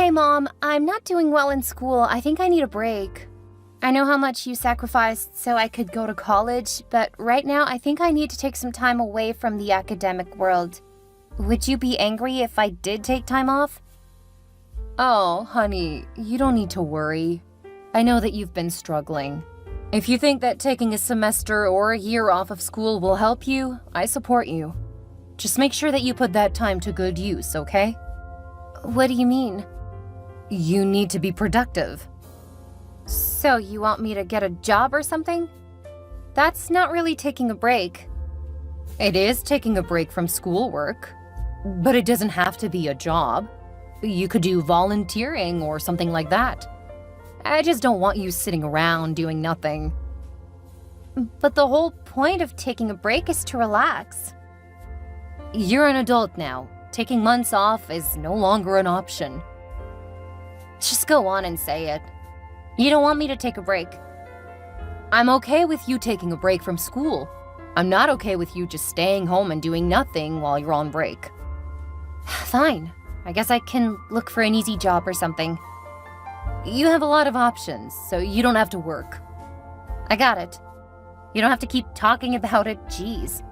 Hey, Mom, I'm not doing well in school. I think I need a break. I know how much you sacrificed so I could go to college, but right now I think I need to take some time away from the academic world. Would you be angry if I did take time off? Oh, honey, you don't need to worry. I know that you've been struggling. If you think that taking a semester or a year off of school will help you, I support you. Just make sure that you put that time to good use, okay? What do you mean? You need to be productive. So you want me to get a job or something? That's not really taking a break. It is taking a break from schoolwork, but it doesn't have to be a job. You could do volunteering or something like that. I just don't want you sitting around doing nothing. But the whole point of taking a break is to relax. You're an adult now. Taking months off is no longer an option. Just go on and say it. You don't want me to take a break. I'm okay with you taking a break from school. I'm not okay with you just staying home and doing nothing while you're on break. Fine. I guess I can look for an easy job or something. You have a lot of options, so you don't have to work. I got it. You don't have to keep talking about it, jeez.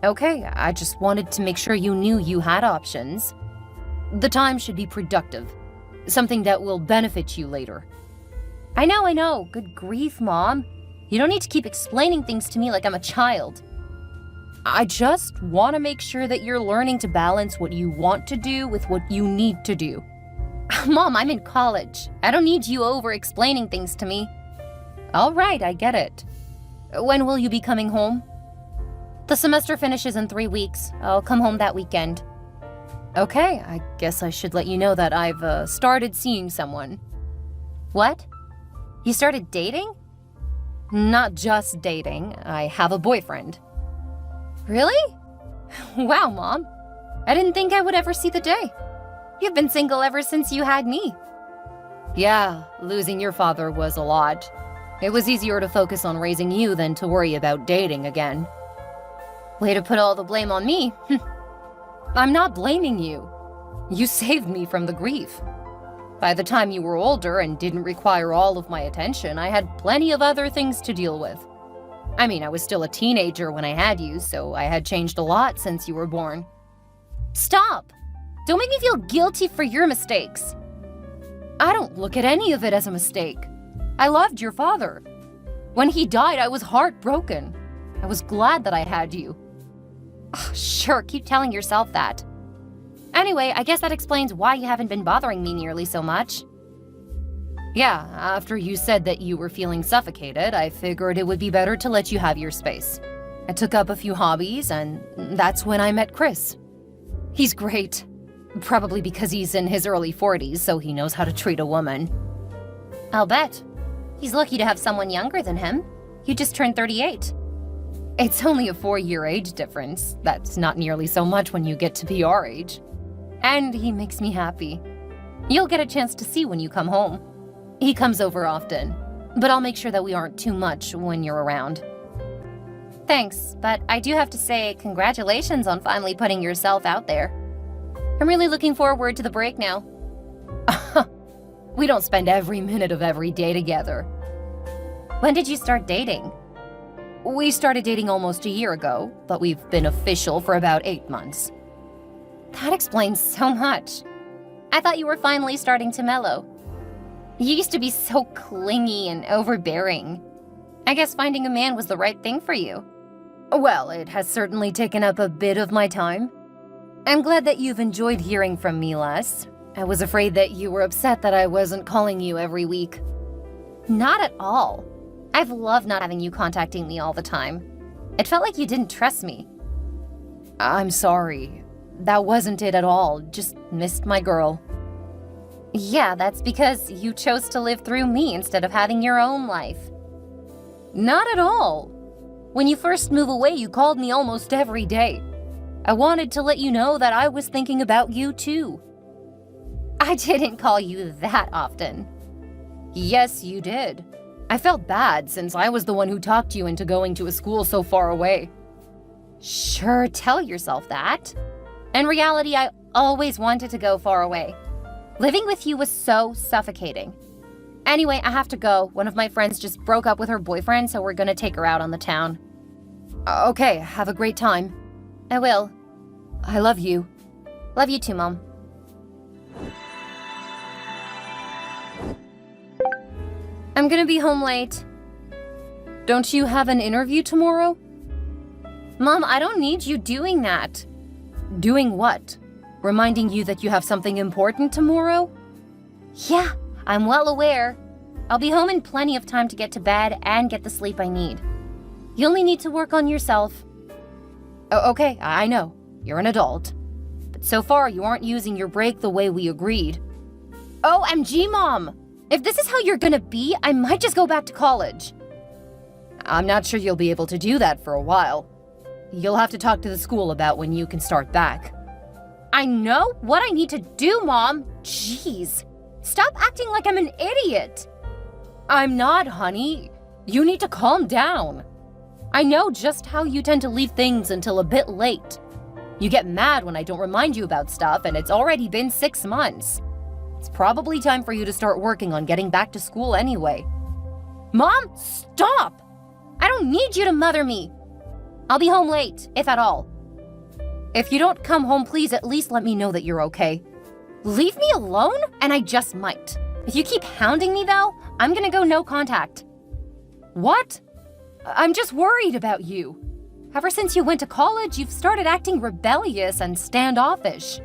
Okay, I just wanted to make sure you knew you had options. The time should be productive. Something that will benefit you later. I know. Good grief, Mom. You don't need to keep explaining things to me like I'm a child. I just want to make sure that you're learning to balance what you want to do with what you need to do. Mom, I'm in college. I don't need you over-explaining things to me. All right, I get it. When will you be coming home? The semester finishes in 3 weeks. I'll come home that weekend. Okay, I guess I should let you know that I've started seeing someone. What? You started dating? Not just dating. I have a boyfriend. Really? Wow, Mom. I didn't think I would ever see the day. You've been single ever since you had me. Yeah, losing your father was a lot. It was easier to focus on raising you than to worry about dating again. Way to put all the blame on me. I'm not blaming you. You saved me from the grief. By the time you were older and didn't require all of my attention, I had plenty of other things to deal with. I mean, I was still a teenager when I had you, so I had changed a lot since you were born. Stop! Don't make me feel guilty for your mistakes. I don't look at any of it as a mistake. I loved your father. When he died, I was heartbroken. I was glad that I had you. Sure, keep telling yourself that. Anyway, I guess that explains why you haven't been bothering me nearly so much. Yeah, after you said that you were feeling suffocated, I figured it would be better to let you have your space. I took up a few hobbies, and that's when I met Chris. He's great. Probably because he's in his early 40s, so he knows how to treat a woman. I'll bet. He's lucky to have someone younger than him. You just turned 38. It's only a 4-year age difference. That's not nearly so much when you get to be our age. And he makes me happy. You'll get a chance to see when you come home. He comes over often, but I'll make sure that we aren't too much when you're around. Thanks, but I do have to say congratulations on finally putting yourself out there. I'm really looking forward to the break now. We don't spend every minute of every day together. When did you start dating? We started dating almost a year ago, but we've been official for about 8 months. That explains so much. I thought you were finally starting to mellow. You used to be so clingy and overbearing. I guess finding a man was the right thing for you. Well, it has certainly taken up a bit of my time. I'm glad that you've enjoyed hearing from me less. I was afraid that you were upset that I wasn't calling you every week. Not at all. I've loved not having you contacting me all the time. It felt like you didn't trust me. I'm sorry. That wasn't it at all. Just missed my girl. Yeah, that's because you chose to live through me instead of having your own life. Not at all. When you first moved away, you called me almost every day. I wanted to let you know that I was thinking about you too. I didn't call you that often. Yes, you did. I felt bad since I was the one who talked you into going to a school so far away. Sure, tell yourself that. In reality, I always wanted to go far away. Living with you was so suffocating. Anyway, I have to go. One of my friends just broke up with her boyfriend, so we're gonna take her out on the town. Okay, have a great time. I will. I love you. Love you too, Mom. I'm gonna be home late. Don't you have an interview tomorrow? Mom, I don't need you doing that. Doing what? Reminding you that you have something important tomorrow? Yeah, I'm well aware. I'll be home in plenty of time to get to bed and get the sleep I need. You only need to work on yourself. Okay, I know. You're an adult. But so far, you aren't using your break the way we agreed. OMG, Mom! If this is how you're gonna be, I might just go back to college. I'm not sure you'll be able to do that for a while. You'll have to talk to the school about when you can start back. I know what I need to do, Mom. Jeez. Stop acting like I'm an idiot. I'm not, honey. You need to calm down. I know just how you tend to leave things until a bit late. You get mad when I don't remind you about stuff, and it's already been 6 months. It's probably time for you to start working on getting back to school anyway. Mom, stop! I don't need you to mother me. I'll be home late, if at all. If you don't come home, please at least let me know that you're okay. Leave me alone, and I just might. If you keep hounding me, though, I'm gonna go no contact. What? I'm just worried about you. Ever since you went to college, you've started acting rebellious and standoffish.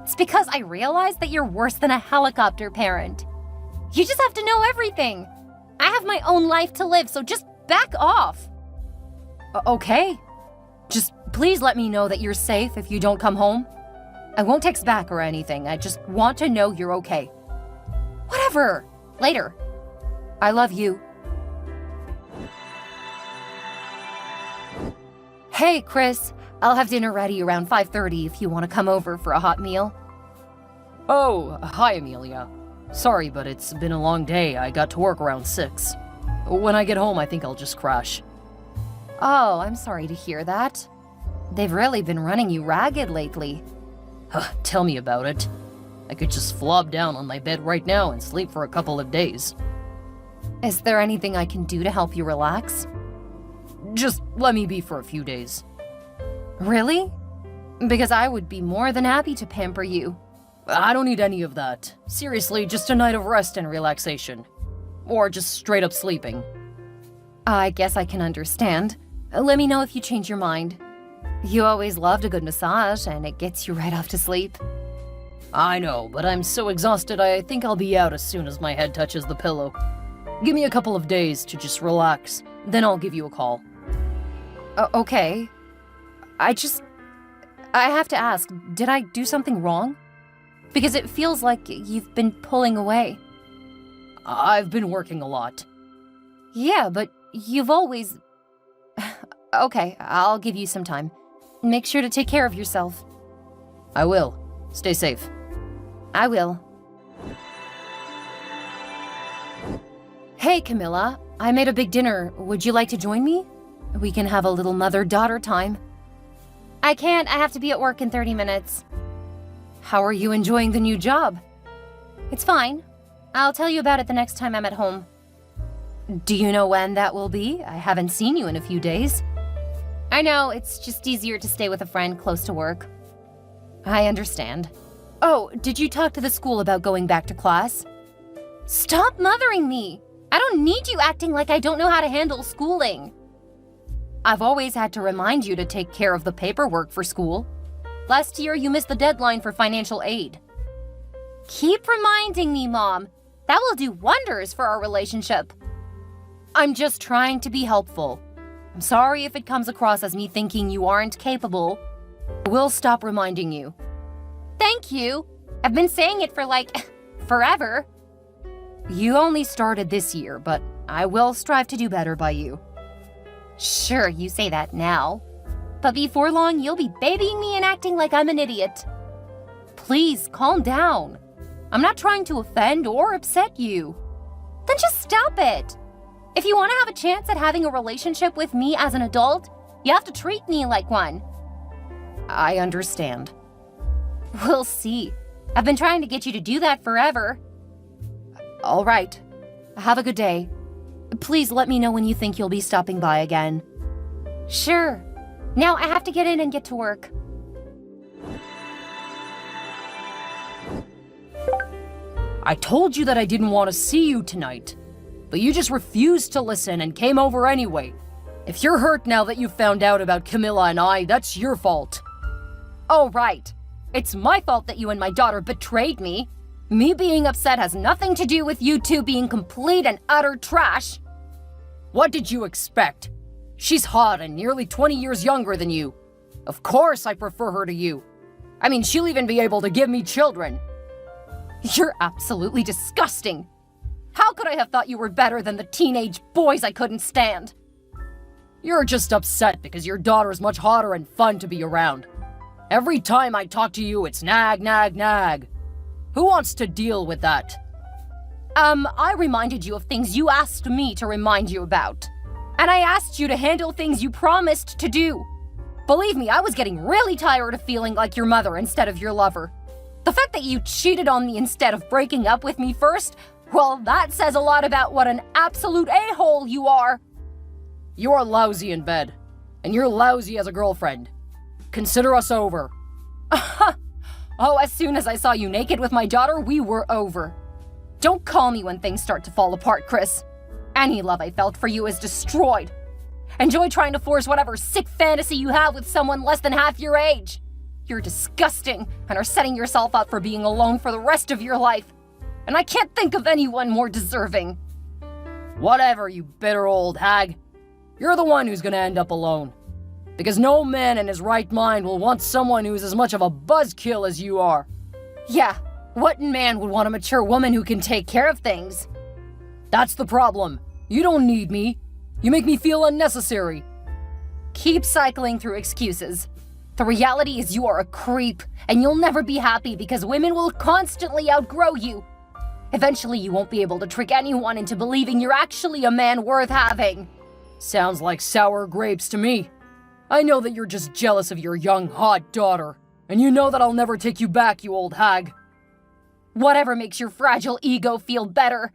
It's because I realized that you're worse than a helicopter parent. You just have to know everything. I have my own life to live, so just back off. Okay. Just please let me know that you're safe if you don't come home. I won't text back or anything. I just want to know you're okay. Whatever. Later. I love you. Hey, Chris. I'll have dinner ready around 5:30 if you want to come over for a hot meal. Oh, hi, Amelia. Sorry, but it's been a long day. I got to work around 6. When I get home, I think I'll just crash. Oh, I'm sorry to hear that. They've really been running you ragged lately. Tell me about it. I could just flop down on my bed right now and sleep for a couple of days. Is there anything I can do to help you relax? Just let me be for a few days. Really? Because I would be more than happy to pamper you. I don't need any of that. Seriously, just a night of rest and relaxation. Or just straight up sleeping. I guess I can understand. Let me know if you change your mind. You always loved a good massage, and it gets you right off to sleep. I know, but I'm so exhausted I think I'll be out as soon as my head touches the pillow. Give me a couple of days to just relax, then I'll give you a call. Okay. I have to ask, did I do something wrong? Because it feels like you've been pulling away. I've been working a lot. Yeah, but you've always... Okay, I'll give you some time. Make sure to take care of yourself. I will. Stay safe. I will. Hey, Camilla. I made a big dinner. Would you like to join me? We can have a little mother-daughter time. I can't. I have to be at work in 30 minutes. How are you enjoying the new job? It's fine. I'll tell you about it the next time I'm at home. Do you know when that will be? I haven't seen you in a few days. I know, it's just easier to stay with a friend close to work. I understand. Oh, did you talk to the school about going back to class? Stop mothering me! I don't need you acting like I don't know how to handle schooling. I've always had to remind you to take care of the paperwork for school. Last year, you missed the deadline for financial aid. Keep reminding me, Mom. That will do wonders for our relationship. I'm just trying to be helpful. I'm sorry if it comes across as me thinking you aren't capable. I will stop reminding you. Thank you. I've been saying it for forever. You only started this year, but I will strive to do better by you. Sure, you say that now. But before long, you'll be babying me and acting like I'm an idiot. Please, calm down. I'm not trying to offend or upset you. Then just stop it. If you want to have a chance at having a relationship with me as an adult, you have to treat me like one. I understand. We'll see. I've been trying to get you to do that forever. All right. Have a good day. Please let me know when you think you'll be stopping by again. Sure. Now I have to get in and get to work. I told you that I didn't want to see you tonight, but you just refused to listen and came over anyway. If you're hurt now that you found out about Camilla and I, that's your fault. Oh, right. It's my fault that you and my daughter betrayed me. Me being upset has nothing to do with you two being complete and utter trash. What did you expect? She's hot and nearly 20 years younger than you. Of course I prefer her to you. I mean, she'll even be able to give me children. You're absolutely disgusting. How could I have thought you were better than the teenage boys I couldn't stand? You're just upset because your daughter's much hotter and fun to be around. Every time I talk to you, it's nag, nag, nag. Who wants to deal with that? I reminded you of things you asked me to remind you about. And I asked you to handle things you promised to do. Believe me, I was getting really tired of feeling like your mother instead of your lover. The fact that you cheated on me instead of breaking up with me first, well, that says a lot about what an absolute a-hole you are. You're lousy in bed, and you're lousy as a girlfriend. Consider us over. Oh, as soon as I saw you naked with my daughter, we were over. Don't call me when things start to fall apart, Chris. Any love I felt for you is destroyed. Enjoy trying to force whatever sick fantasy you have with someone less than half your age. You're disgusting and are setting yourself up for being alone for the rest of your life. And I can't think of anyone more deserving. Whatever, you bitter old hag. You're the one who's gonna end up alone. Because no man in his right mind will want someone who's as much of a buzzkill as you are. Yeah, what man would want a mature woman who can take care of things? That's the problem. You don't need me. You make me feel unnecessary. Keep cycling through excuses. The reality is you are a creep, and you'll never be happy because women will constantly outgrow you. Eventually, you won't be able to trick anyone into believing you're actually a man worth having. Sounds like sour grapes to me. I know that you're just jealous of your young, hot daughter, and you know that I'll never take you back, you old hag. Whatever makes your fragile ego feel better.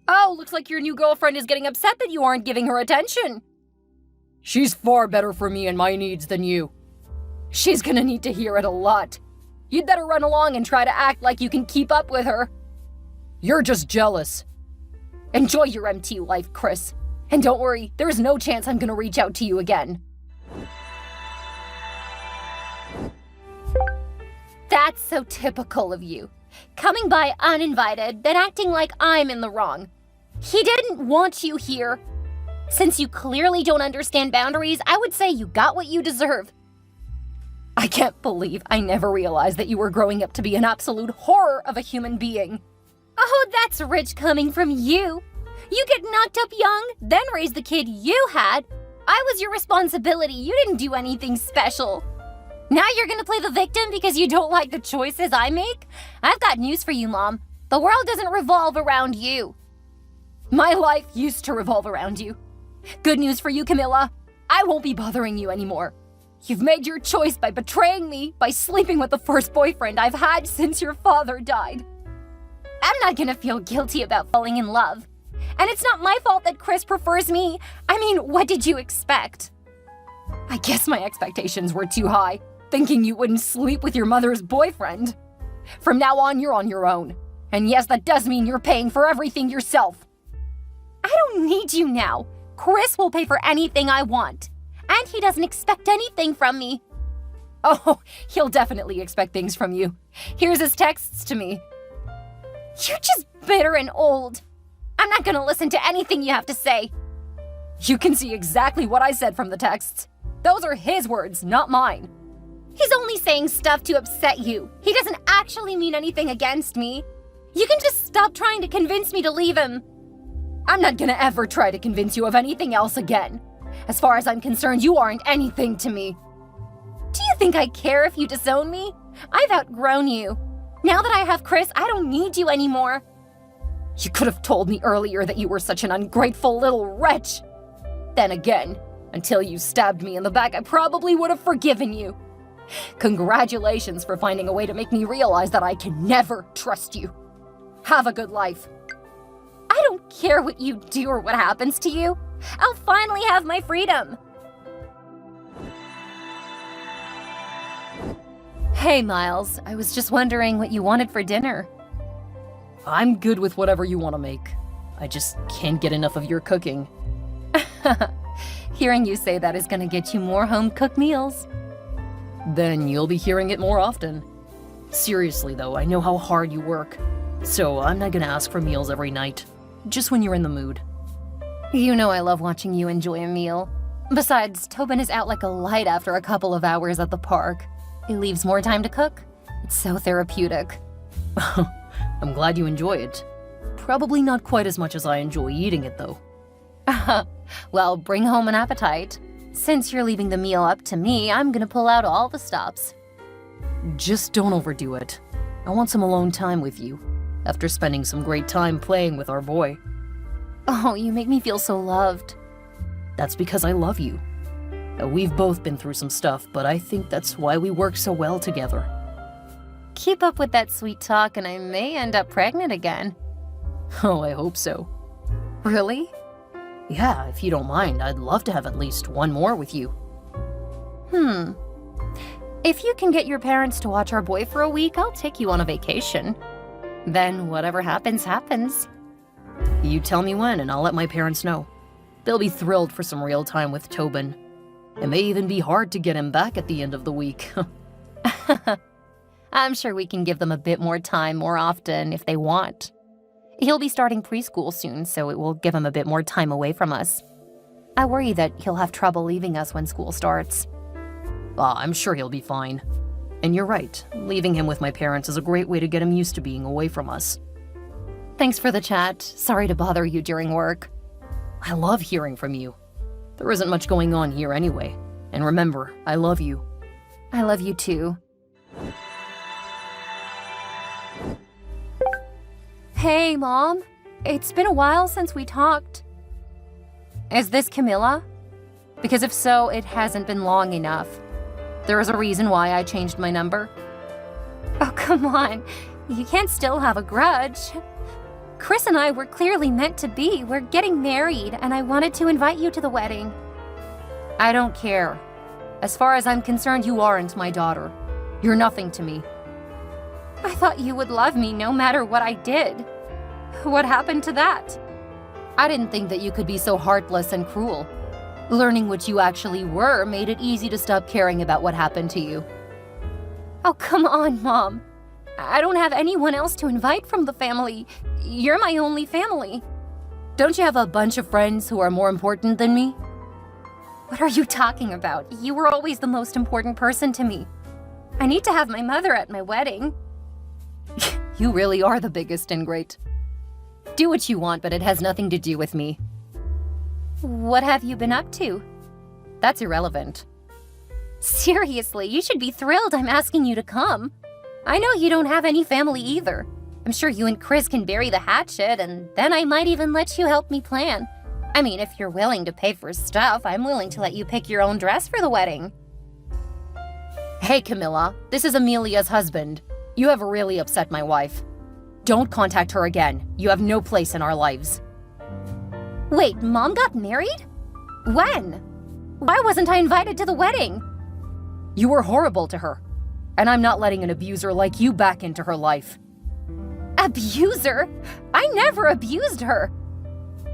Oh, looks like your new girlfriend is getting upset that you aren't giving her attention. She's far better for me and my needs than you. She's gonna need to hear it a lot. You'd better run along and try to act like you can keep up with her. You're just jealous. Enjoy your empty life, Chris. And don't worry, there's no chance I'm gonna reach out to you again. That's so typical of you. Coming by uninvited, then acting like I'm in the wrong. He didn't want you here. Since you clearly don't understand boundaries, I would say you got what you deserve. I can't believe I never realized that you were growing up to be an absolute horror of a human being. Oh, that's rich coming from you. You get knocked up young, then raise the kid you had. I was your responsibility. You didn't do anything special. Now you're gonna play the victim because you don't like the choices I make? I've got news for you, Mom. The world doesn't revolve around you. My life used to revolve around you. Good news for you, Camilla. I won't be bothering you anymore. You've made your choice by betraying me, by sleeping with the first boyfriend I've had since your father died. I'm not gonna feel guilty about falling in love. And it's not my fault that Chris prefers me. I mean, what did you expect? I guess my expectations were too high, thinking you wouldn't sleep with your mother's boyfriend. From now on, you're on your own. And yes, that does mean you're paying for everything yourself. I don't need you now. Chris will pay for anything I want. And he doesn't expect anything from me. Oh, he'll definitely expect things from you. Here's his texts to me. You're just bitter and old. I'm not gonna listen to anything you have to say. You can see exactly what I said from the texts. Those are his words, not mine. He's only saying stuff to upset you. He doesn't actually mean anything against me. You can just stop trying to convince me to leave him. I'm not gonna ever try to convince you of anything else again. As far as I'm concerned, you aren't anything to me. Do you think I care if you disown me? I've outgrown you. Now that I have Chris, I don't need you anymore. You could have told me earlier that you were such an ungrateful little wretch. Then again, until you stabbed me in the back, I probably would have forgiven you. Congratulations for finding a way to make me realize that I can never trust you. Have a good life. I don't care what you do or what happens to you. I'll finally have my freedom. Hey, Miles, I was just wondering what you wanted for dinner. I'm good with whatever you want to make. I just can't get enough of your cooking. Hearing you say that is gonna get you more home-cooked meals. Then you'll be hearing it more often. Seriously though, I know how hard you work. So I'm not gonna ask for meals every night. Just when you're in the mood. You know I love watching you enjoy a meal. Besides, Tobin is out like a light after a couple of hours at the park. It leaves more time to cook. It's so therapeutic. I'm glad you enjoy it. Probably not quite as much as I enjoy eating it though. Well, bring home an appetite. Since you're leaving the meal up to me, I'm gonna pull out all the stops. Just don't overdo it. I want some alone time with you, after spending some great time playing with our boy. Oh, you make me feel so loved. That's because I love you. We've both been through some stuff, but I think that's why we work so well together. Keep up with that sweet talk and I may end up pregnant again. Oh, I hope so. Really? Yeah, if you don't mind, I'd love to have at least one more with you. If you can get your parents to watch our boy for a week, I'll take you on a vacation. Then whatever happens, happens. You tell me when and I'll let my parents know. They'll be thrilled for some real time with Tobin. It may even be hard to get him back at the end of the week. I'm sure we can give them a bit more time more often if they want. He'll be starting preschool soon, so it will give him a bit more time away from us. I worry that he'll have trouble leaving us when school starts. I'm sure he'll be fine. And you're right, leaving him with my parents is a great way to get him used to being away from us. Thanks for the chat. Sorry to bother you during work. I love hearing from you. There isn't much going on here anyway. And remember, I love you. I love you too. Hey, Mom. It's been a while since we talked. Is this Camilla? Because if so, it hasn't been long enough. There is a reason why I changed my number. Oh, come on. You can't still have a grudge. Chris and I were clearly meant to be. We're getting married, and I wanted to invite you to the wedding. I don't care. As far as I'm concerned, you aren't my daughter. You're nothing to me. I thought you would love me no matter what I did. What happened to that? I didn't think that you could be so heartless and cruel. Learning what you actually were made it easy to stop caring about what happened to you. Oh, come on, Mom. I don't have anyone else to invite from the family. You're my only family. Don't you have a bunch of friends who are more important than me? What are you talking about? You were always the most important person to me. I need to have my mother at my wedding. You really are the biggest ingrate. Do what you want, but it has nothing to do with me. What have you been up to? That's irrelevant. Seriously, you should be thrilled I'm asking you to come. I know you don't have any family either. I'm sure you and Chris can bury the hatchet, and then I might even let you help me plan. I mean, if you're willing to pay for stuff, I'm willing to let you pick your own dress for the wedding. Hey, Camilla, this is Amelia's husband. You have really upset my wife. Don't contact her again. You have no place in our lives. Wait, Mom got married? When? Why wasn't I invited to the wedding? You were horrible to her, and I'm not letting an abuser like you back into her life. Abuser? I never abused her.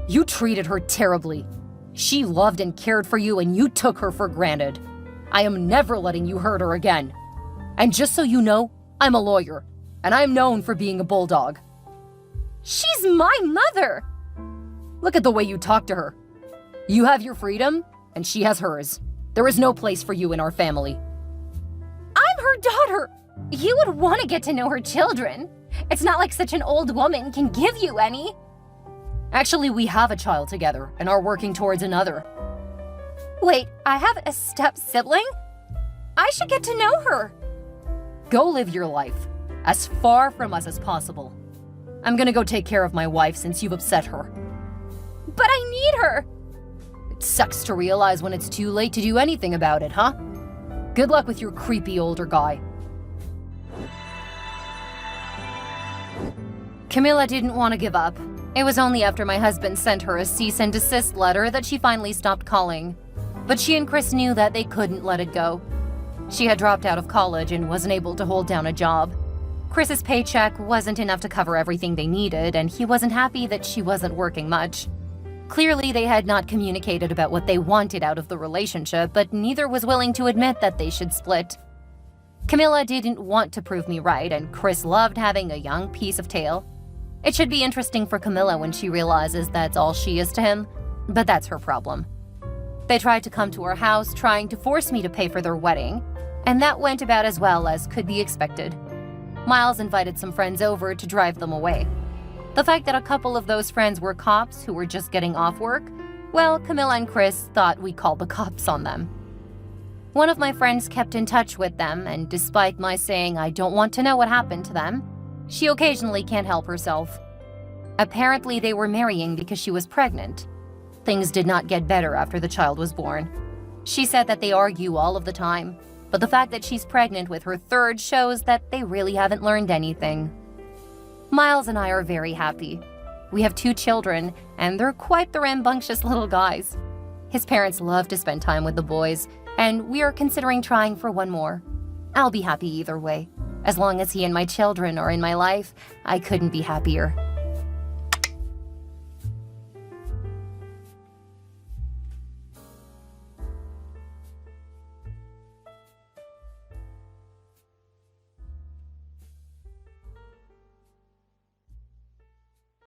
You treated her terribly. She loved and cared for you, and you took her for granted. I am never letting you hurt her again. And just so you know, I'm a lawyer, and I'm known for being a bulldog. She's my mother! Look at the way you talk to her. You have your freedom, and she has hers. There is no place for you in our family. I'm her daughter! You would want to get to know her children. It's not like such an old woman can give you any. Actually, we have a child together and are working towards another. Wait, I have a step-sibling? I should get to know her. Go live your life, as far from us as possible. I'm gonna go take care of my wife since you've upset her. But I need her! It sucks to realize when it's too late to do anything about it, huh? Good luck with your creepy older guy. Camilla didn't want to give up. It was only after my husband sent her a cease and desist letter that she finally stopped calling. But she and Chris knew that they couldn't let it go. She had dropped out of college and wasn't able to hold down a job. Chris's paycheck wasn't enough to cover everything they needed, and he wasn't happy that she wasn't working much. Clearly, they had not communicated about what they wanted out of the relationship, but neither was willing to admit that they should split. Camilla didn't want to prove me right, and Chris loved having a young piece of tail. It should be interesting for Camilla when she realizes that's all she is to him, but that's her problem. They tried to come to our house, trying to force me to pay for their wedding, and that went about as well as could be expected. Miles invited some friends over to drive them away. The fact that a couple of those friends were cops who were just getting off work, well, Camilla and Chris thought we called the cops on them. One of my friends kept in touch with them, and despite my saying I don't want to know what happened to them, she occasionally can't help herself. Apparently, they were marrying because she was pregnant. Things did not get better after the child was born. She said that they argue all of the time, but the fact that she's pregnant with her third shows that they really haven't learned anything. Miles and I are very happy. We have 2 children, and they're quite the rambunctious little guys. His parents love to spend time with the boys, and we are considering trying for one more. I'll be happy either way. As long as he and my children are in my life, I couldn't be happier.